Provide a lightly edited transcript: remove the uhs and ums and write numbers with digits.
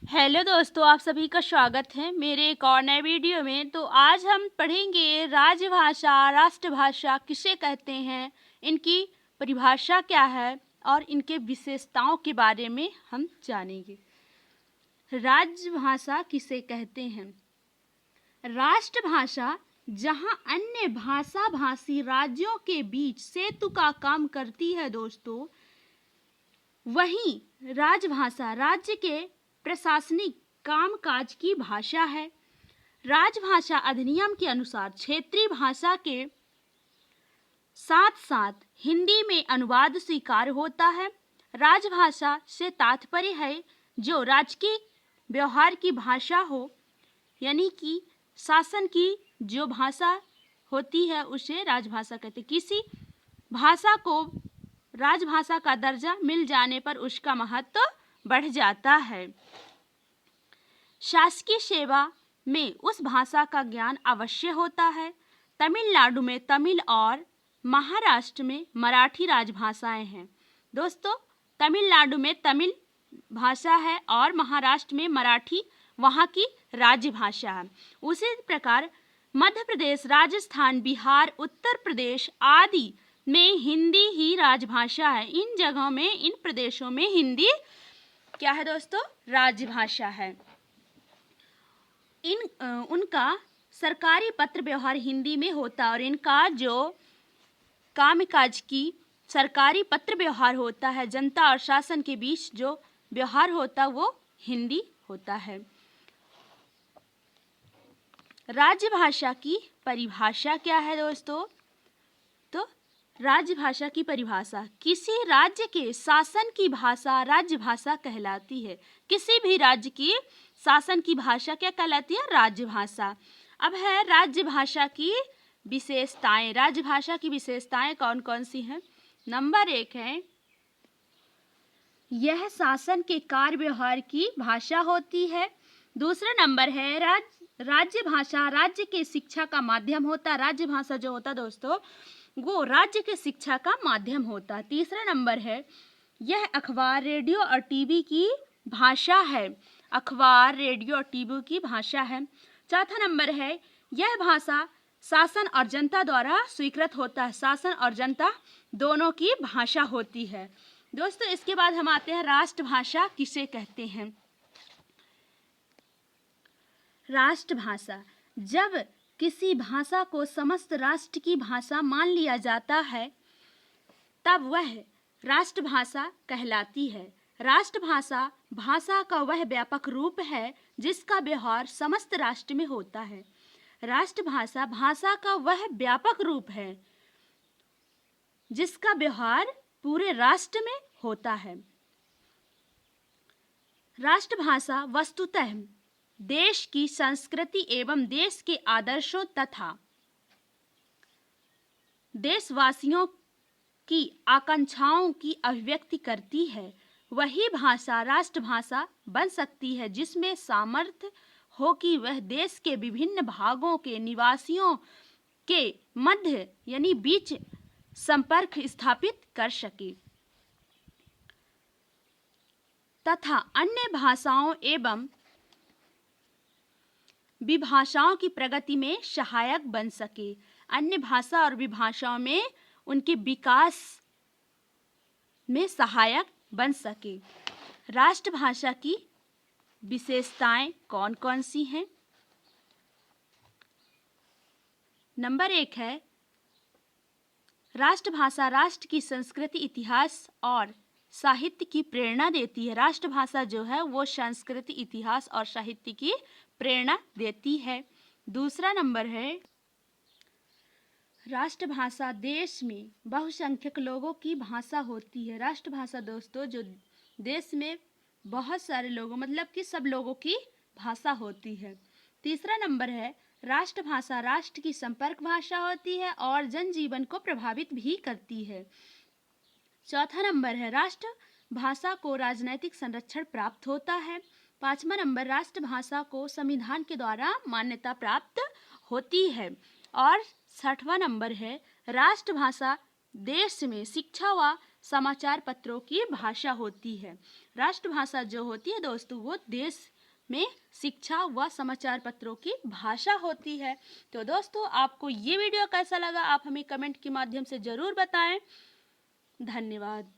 Hello दोस्तों, आप सभी का स्वागत है मेरे एक और नए वीडियो में। तो आज हम पढ़ेंगे राजभाषा, राष्ट्रभाषा किसे कहते हैं, इनकी परिभाषा क्या है और इनके विशेषताओं के बारे में हम जानेंगे। राजभाषा किसे कहते हैं? राष्ट्रभाषा जहां अन्य भाषा भाषी राज्यों के बीच सेतु का काम करती है दोस्तों, वहीं राजभाषा राज्य के प्रशासनिक कामकाज की भाषा है। राजभाषा अधिनियम के अनुसार क्षेत्रीय भाषा के साथ साथ हिंदी में अनुवाद स्वीकार होता है। राजभाषा से तात्पर्य है जो राजकीय व्यवहार की भाषा हो, यानी कि शासन की जो भाषा होती है उसे राजभाषा कहते हैं। किसी भाषा को राजभाषा का दर्जा मिल जाने पर उसका महत्व बढ़ जाता है। शासकीय सेवा में उस भाषा का ज्ञान अवश्य होता है। तमिलनाडु में तमिल और महाराष्ट्र में मराठी राजभाषाएं हैं। दोस्तों, तमिलनाडु में तमिल भाषा है और महाराष्ट्र में मराठी वहाँ की राज्य भाषा है। उसी प्रकार मध्य प्रदेश, राजस्थान, बिहार, उत्तर प्रदेश आदि में हिंदी ही राजभाषा है। इन जगहों में, इन प्रदेशों में हिंदी क्या है दोस्तों? राजभाषा है। उनका सरकारी पत्र व्यवहार हिंदी में होता है और इनका जो कामकाज की सरकारी पत्र व्यवहार होता है, जनता और शासन के बीच जो व्यवहार होता है वो हिंदी होता है। राजभाषा की परिभाषा क्या है दोस्तों? तो राजभाषा की परिभाषा किसी राज्य के शासन की भाषा राजभाषा कहलाती है। किसी भी राज्य की शासन की भाषा क्या कहलाती है? राजभाषा। अब है राजभाषा की विशेषताएं। राजभाषा की विशेषताएं कौन कौन सी हैं? नंबर 1 है, यह शासन के कार्य व्यवहार की भाषा होती है। दूसरा नंबर है, राज्य भाषा राज्य के शिक्षा का माध्यम होता है। राज्य भाषा जो होता है दोस्तों वो राज्य के शिक्षा का माध्यम होता है। तीसरा नंबर है, यह अखबार, रेडियो और टीवी की भाषा है। अखबार, रेडियो और टीवी की भाषा है। चौथा नंबर है, यह भाषा शासन और जनता द्वारा स्वीकृत होता है। शासन और जनता दोनों की भाषा होती है। दोस्तों, इसके बाद हम आते हैं राष्ट्रभाषा किसे कहते हैं। राष्ट्रभाषा जब किसी भाषा को समस्त राष्ट्र की भाषा मान लिया जाता है तब वह राष्ट्रभाषा कहलाती है। राष्ट्रभाषा भाषा का वह व्यापक रूप है जिसका व्यवहार समस्त राष्ट्र में होता है। राष्ट्रभाषा भाषा का वह व्यापक रूप है जिसका व्यवहार पूरे राष्ट्र में होता है। राष्ट्रभाषा वस्तुतः देश की संस्कृति एवं देश के आदर्शों तथा देशवासियों की आकांक्षाओं की अभिव्यक्ति करती है। वही भाषा राष्ट्रभाषा बन सकती है जिसमें सामर्थ्य हो कि वह देश के विभिन्न भागों के निवासियों के मध्य यानी बीच संपर्क स्थापित कर सके तथा अन्य भाषाओं एवं विभाषाओं की प्रगति में सहायक बन सके। अन्य भाषा और विभाषाओं में उनके विकास में सहायक बन सके। राष्ट्रभाषा की विशेषताएं कौन कौन सी हैं? नंबर 1 है, राष्ट्रभाषा राष्ट्र की संस्कृति, इतिहास और साहित्य की प्रेरणा देती है। राष्ट्रभाषा जो है वो संस्कृति, इतिहास और साहित्य की प्रेरणा देती है। दूसरा नंबर है, राष्ट्रभाषा देश में बहुसंख्यक लोगों की भाषा होती है। राष्ट्रभाषा दोस्तों जो देश में बहुत सारे लोगों मतलब कि सब लोगों की भाषा होती है। तीसरा नंबर है, राष्ट्रभाषा राष्ट्र की संपर्क भाषा होती है और जनजीवन को प्रभावित भी करती है। चौथा नंबर है, राष्ट्रभाषा को राजनैतिक संरक्षण प्राप्त होता है। पांचवा नंबर, राष्ट्रभाषा को संविधान के द्वारा मान्यता प्राप्त होती है। और छठवां नंबर है, राष्ट्रभाषा देश में शिक्षा व समाचार पत्रों की भाषा होती है। राष्ट्रभाषा जो होती है दोस्तों वो देश में शिक्षा व समाचार पत्रों की भाषा होती है। तो दोस्तों, आपको ये वीडियो कैसा लगा आप हमें कमेंट के माध्यम से ज़रूर बताएं। धन्यवाद।